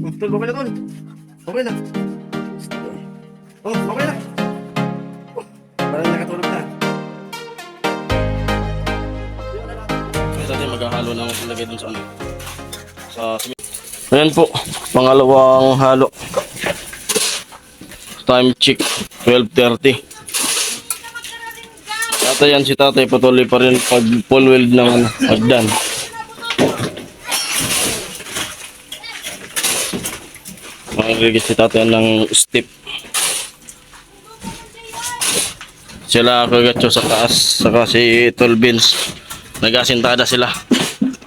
Tol, okay na tol. Okay na. Oh, okay na. Oh, parang nakatulog na. Kasi natin maghahalo na ilagay dun sa ano. Sa cement. Ayan po, pangalawang halo. Time check, 12:30. Tatay yan si tatay, patuloy pa rin pag full weld ng hagdan. Makikigit si tatay ng step. Sila kagatso sa taas, saka si Tol Vince. Nag-asintada sila.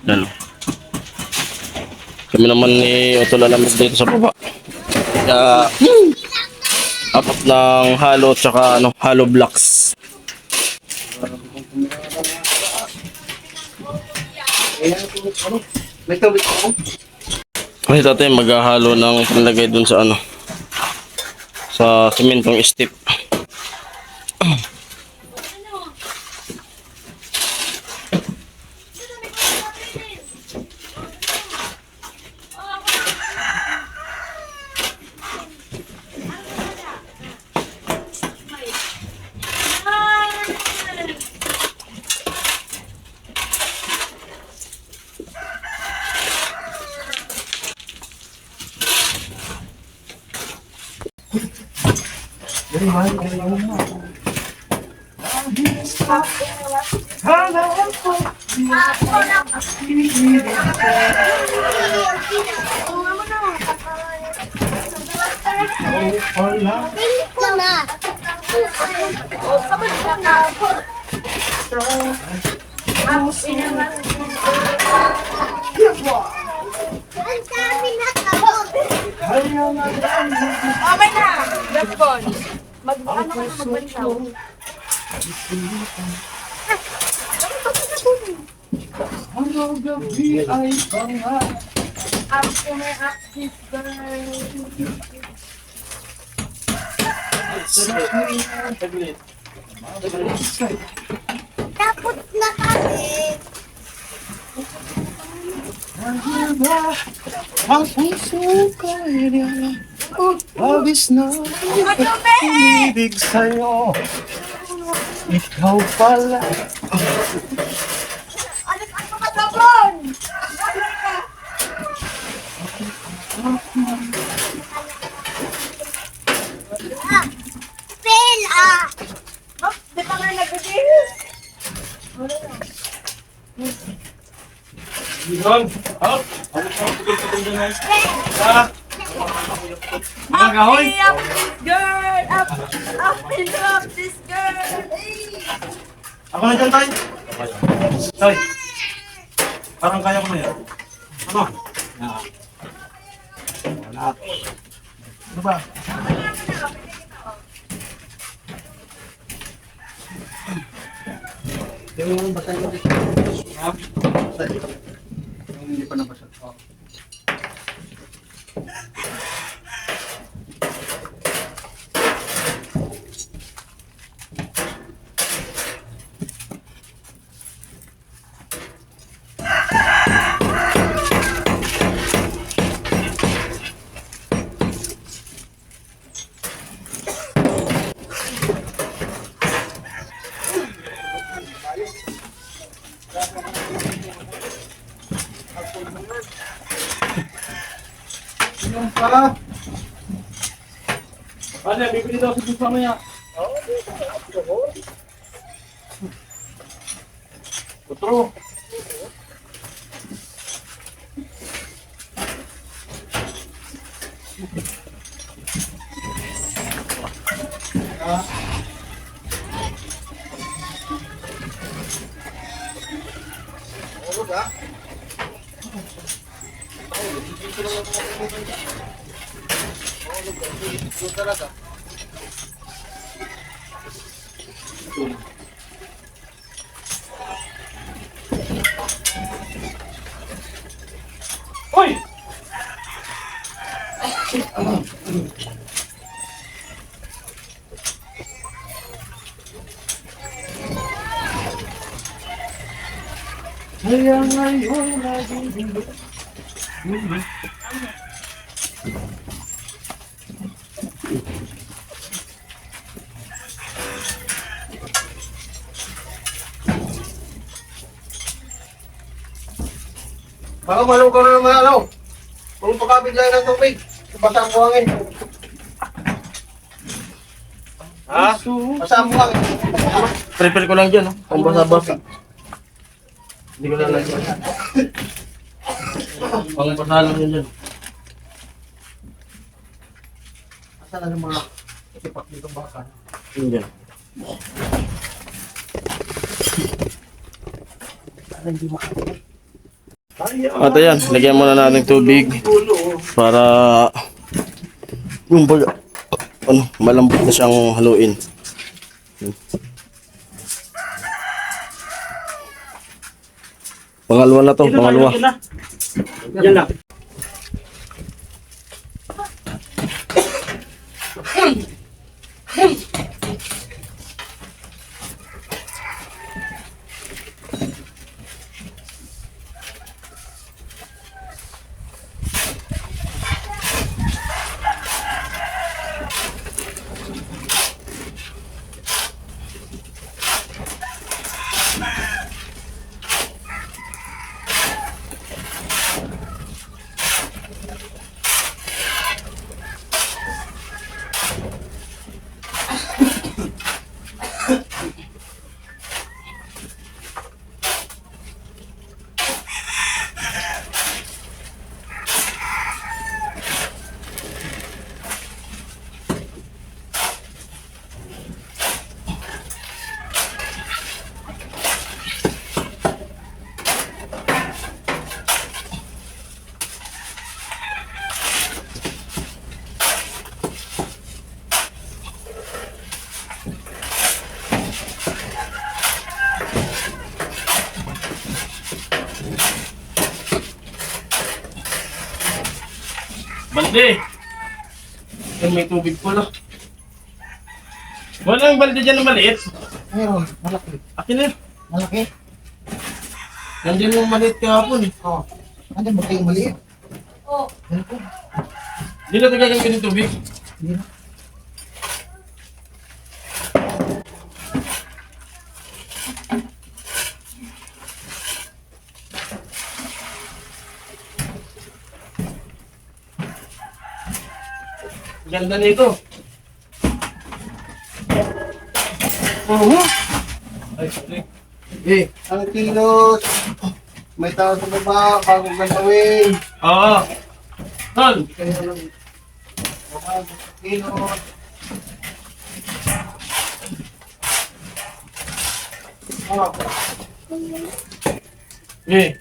Dalo. Kami naman ni Otol Alamig dito sa baba. Kaya apat ng halo at saka ano, halo blocks. May tubig ako. Kasi tatay maghahalo ng panlagay dun sa ano, sa sementong step. Okay na! Response. Ano ka na magbansaw? Hanggang gabi ay pangat. Ako may active girl. Tapos na kami. Ang puso ko niya, labis na ibig sa'yo. Ikaw pala. Alis ako ka sabon! Fail ah! Oh, di pa nga nag-release? Yun. Up. Mga kahoy. Up this girl! Up and up this girl! Ako na dyan tayo. Tay. Parang kaya ko na yan. Ano? Yan. Wala. Ano ba? Yung basay ko dito. Ha? Basay. Yung hindi pa nabasag. Oh. Yung pa. Ano, bibili daw sa busa maya. Otro. Hoy! Kaya ngayon lagi Baka malungkot na naman ano. Kung pakabigay ng tubig. Basta ang buhangin. Ha? Basta ang buhangin. Prepare ko lang dyan, no? Kung basa-basa. Hindi ko na lang dyan. Pang pasalang yun dyan. Asa na yung mga ipak dito baka. Yun dyan. At ayan, lagyan muna natin tubig para yung baga, ano, malambot na siyang haluin. Pangalawa na to, pangalawa. Yan lang. Balde! Yan, may tubig pala. Walang balde dyan na maliit. Meron, malaki. Akin na. Malaki? Nandiyan yung maliit kahapon eh. Oo. Andiyan ba kayong maliit? Oh, Yan po. Hindi na tagagawin yung tubig. Hindi na. Ganda nito. Oo. Ay, sorry. Eh, ang kilos. May tao sa baba, bago gagawin. Oo. Tol! Kaya lang. Kilos. Eh.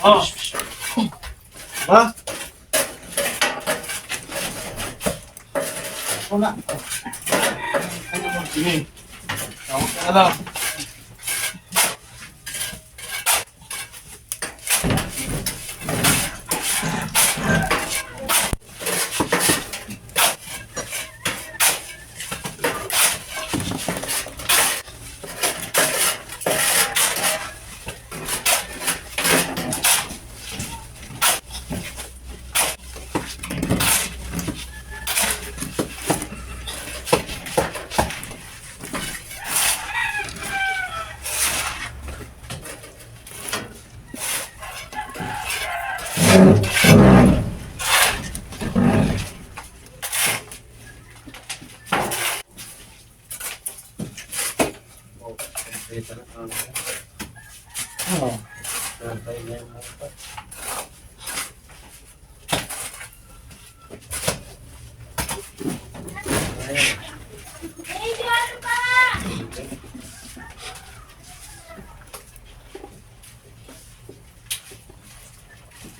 Oh. Ha? Wala. Sige. Tawag ka na lang.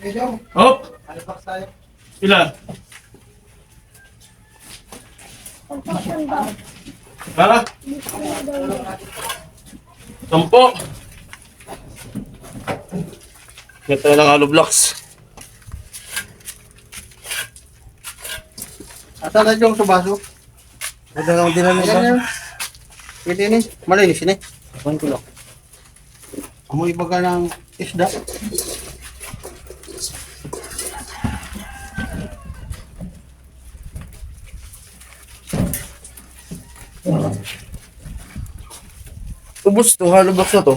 Medyo. Hop! Alpak tayo. Ilan? Ha? 10. Ganito tayo ng hollow blocks. Asa na yung subaso? Pwede lang din na Ayan, nila. Pwede ni. Malinis ni. Kuhan ko lang. Amoy baga ng isda. Ubus to, hollow blocks na to.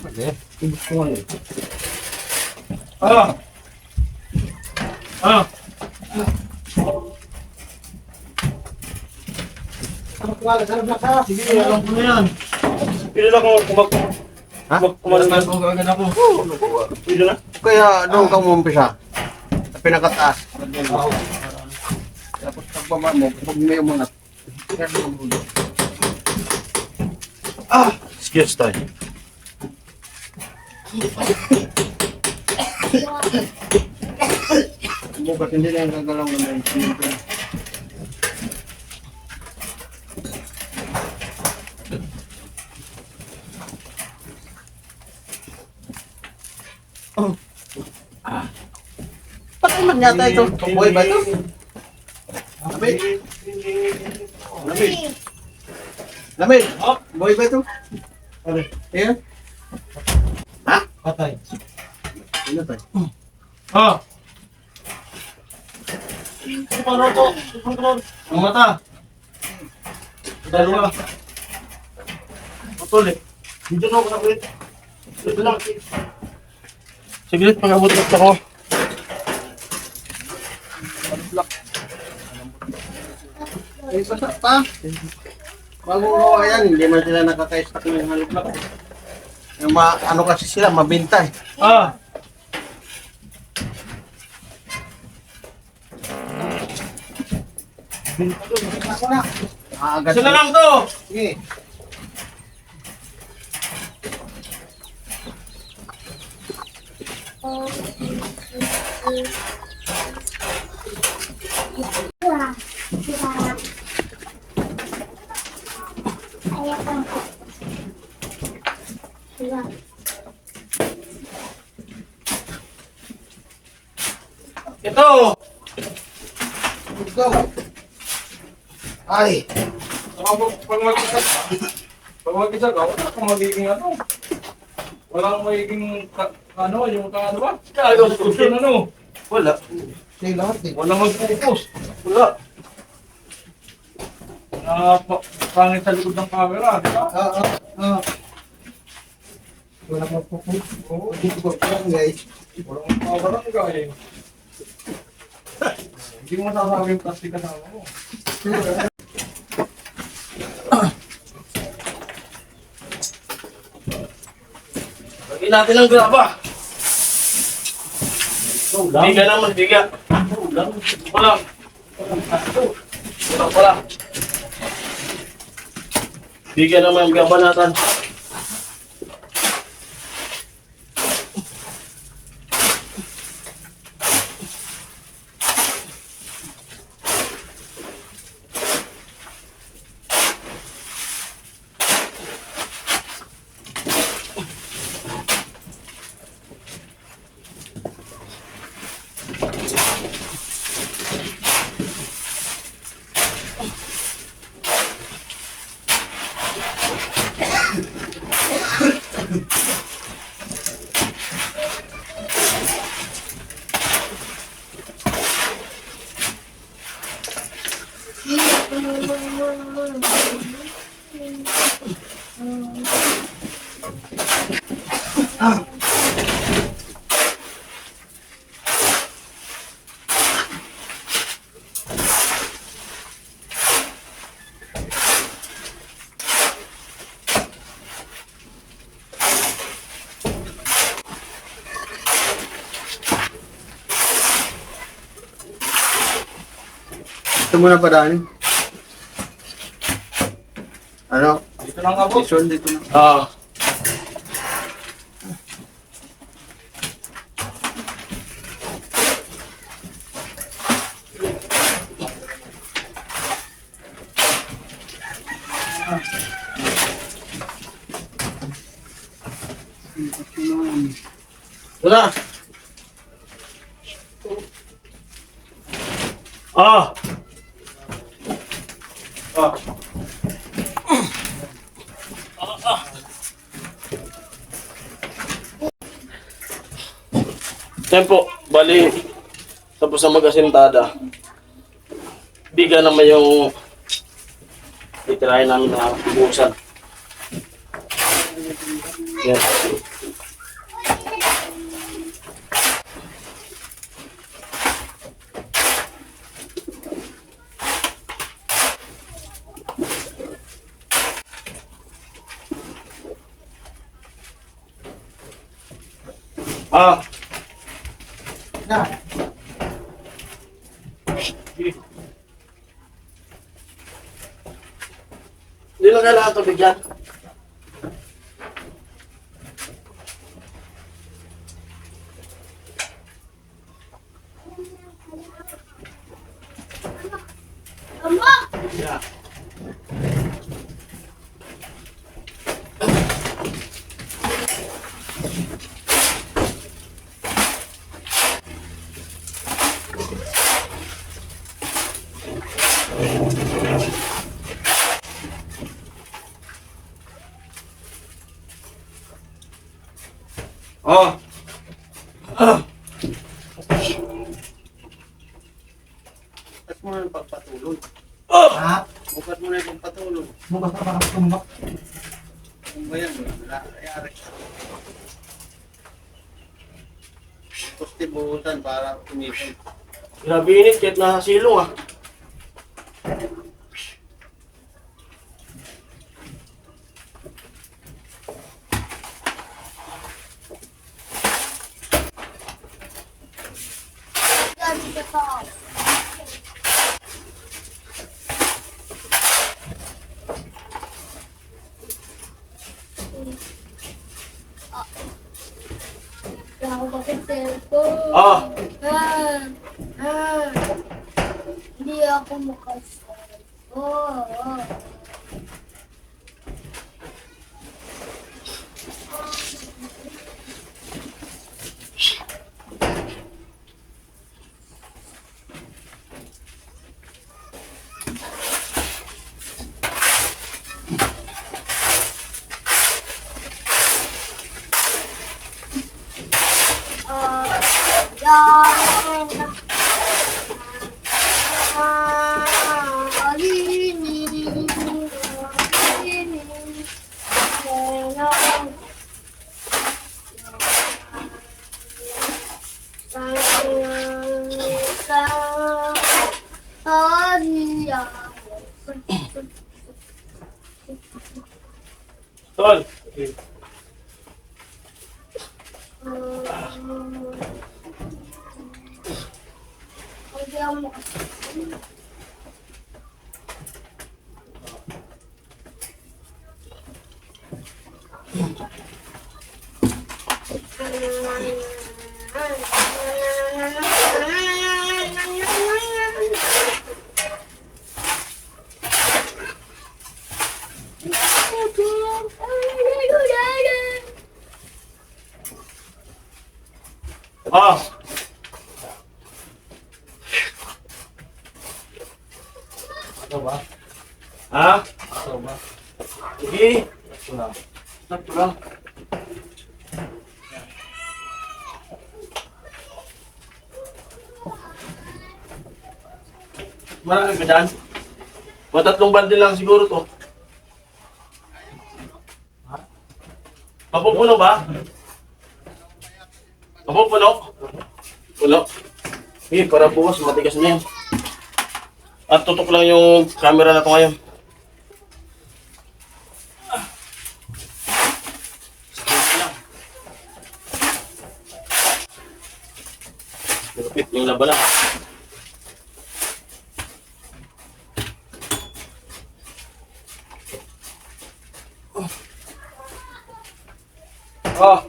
Pwede. Ubus ko nga yun. Ah! Ah! Sige, alam ko na yan. Pili lang kung Ha? kumalas na ako. Pili na. Kaya doon ka umumpisa. Sa pinakataas. Tapos pagbaba mo, pagmayo mo na. Ah! Excuse tayo. Bukas hindi na yung gagalaw na may Patay man yata ito. Buhay ba ito? Lamig. Lamig. Lamig. Buhay ba ito? Ano? Ayan. Patay. Ano tayo? Ah! Paano to? Ang mata. Dalawa. Putol eh. Dito na ako nakulit. Dito lang. Siglit, pag-abot na ako. Ay, basa pa. Bago gawa yan, hindi man sila nakaka-stack ng halibak. Yung ano kasi sila, mabinta eh. Ah! Ako na. Agad. Isa na lang to! Sige. Ito! Let's go. Ay. Pag mag-isa ka, wala kang magiging ano. Wala kang magiging ano, yung ano ba? Discussion ano. Wala. Sige lahat eh. Wala mag-focus. Wala. Pangit sa likod ng camera, di ba? Wala mo po po. Oo, dito ko lang guys. Walang kabarangay. Hindi mo masasabing plastic kasama mo. Lagyan natin ng graba. Biga naman, biga. Wala. Wala. Biga naman ang graba natin. Ito muna pa daan. Ano? Dito lang ako. Ison dito na. Ah. Wala. Ah! Ah! Tempo, bali, tapos na mag-asintada. Biga naman yung titirahin namin na buhusan. Yan. Ah! Na. Hindi lang kailangan tubig yan. Ama! Yeah. Oh. Bukas mo na yung pagpatulog. Ha? Bukas mo na yung pagpatulog. Bukas na para tumbak. Kung ba yan, wala kayari. Gusto buhusan para tumipon. Grabe init kahit nasa silong ah. Gabi ka to. Wala ko kasi cellphone. Ah! Hindi ako makasagot. Yan. Tol! Ah! Ito ba? Ha? Ito ba? Sige! Ito lang. Sakto lang. Marami ba dyan? Matatlong balde lang siguro to. Mapupuno ba? Mapupuno? Puno. Sige, para bukas matigas na yan. At tutok lang yung camera na to ngayon. Malupit yung laban na. Oh.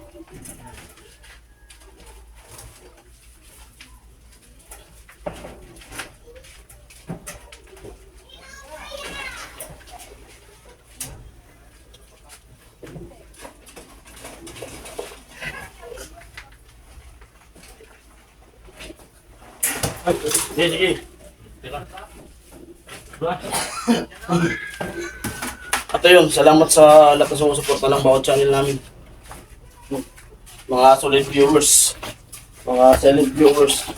Sige, sige. At ayun, salamat sa lahat na sumusuporta ng bawat channel namin. Mga solid viewers, mga silent viewers,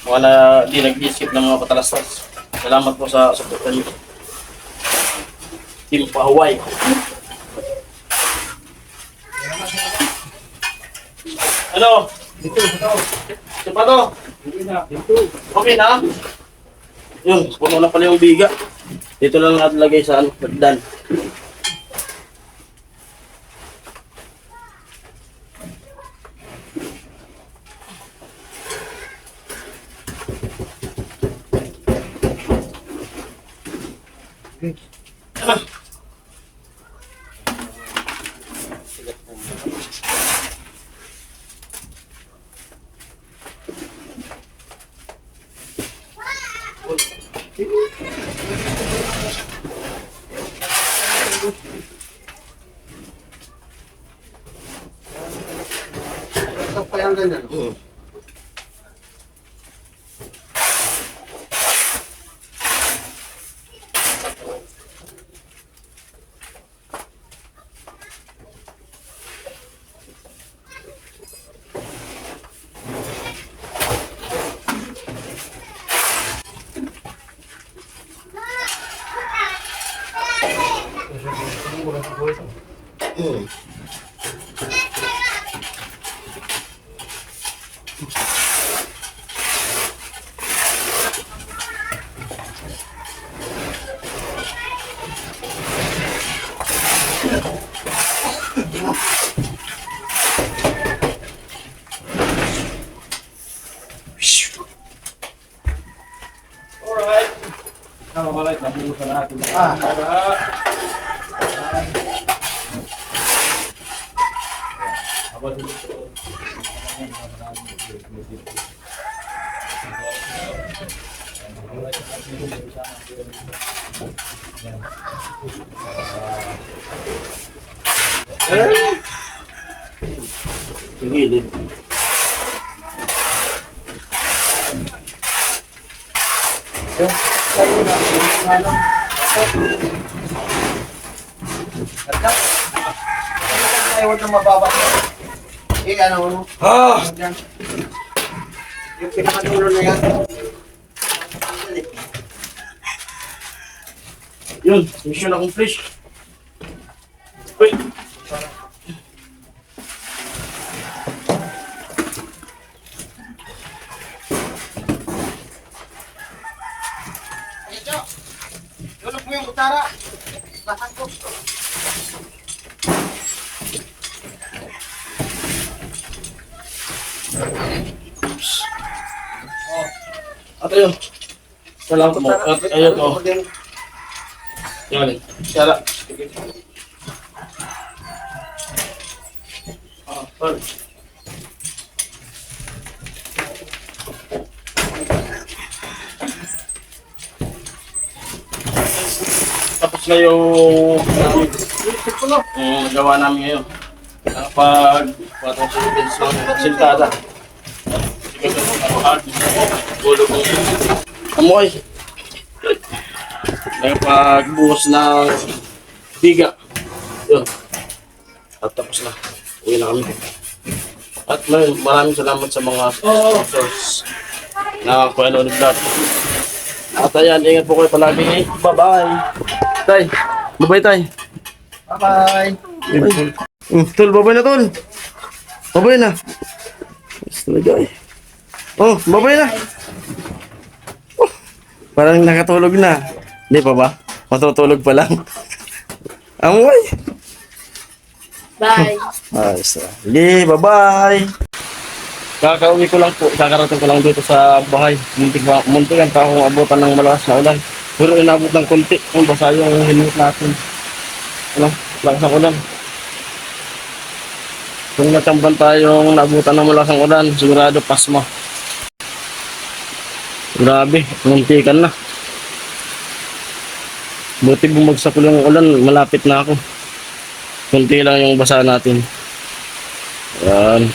mga na di nag-skip ng mga patalastas. Salamat po sa suporta niyo. Team Pahuway. Ano? Ito pa to? Okay na? Yun, puno na pala yung biga. Dito lang natin lagay sa ano, pagdan. Ito pa yung ganyan. Alright. Tama ba, like, nabuhusan natin. Gilid. Ay, huwag nang mababa. Ano? Yan. Yung pinakadulo na yan. Yun, mission accomplished. Wait. Tulog mo yung utara. Lahat ko. At ayun. Salamat mo. At ayun o. Yan. Sara. Sorry. Tapos na yung nagawa namin ngayon. Kapag patong silbins ng siltada. Gulo ko. Amoy. Kapag-buhos ng biga. Yun. At tapos na. Uwi na kami. At maraming salamat sa mga sponsors na Kuya Lolo Vlog. At ayan, ingat po kayo palagi. Bye-bye. Tay. Bye-bye, tay. Bye-bye. Tol, bye-bye na, tol. Bye-bye na. Yes, talaga eh. Oh, bye-bye na. Oh, parang nakatulog na. Hindi pa ba? Matutulog pa lang. Amoy. Bye. Ayos na. Sige, bye-bye. Kakauwi ko lang po. Kakarating ko lang dito sa bahay. Muntik ang akong abutan ng malakas na ulan. Pero inabot ng konti. Kung basa yung helmet natin. Ano? Lakas ng ulan. Kung natsamban tayong naabutan ng malakas ng ulan, sigurado pasma. Grabe, muntikan na. Buti bumagsak ko yung ulan, malapit na ako. Kunti lang yung basa natin. Ayan.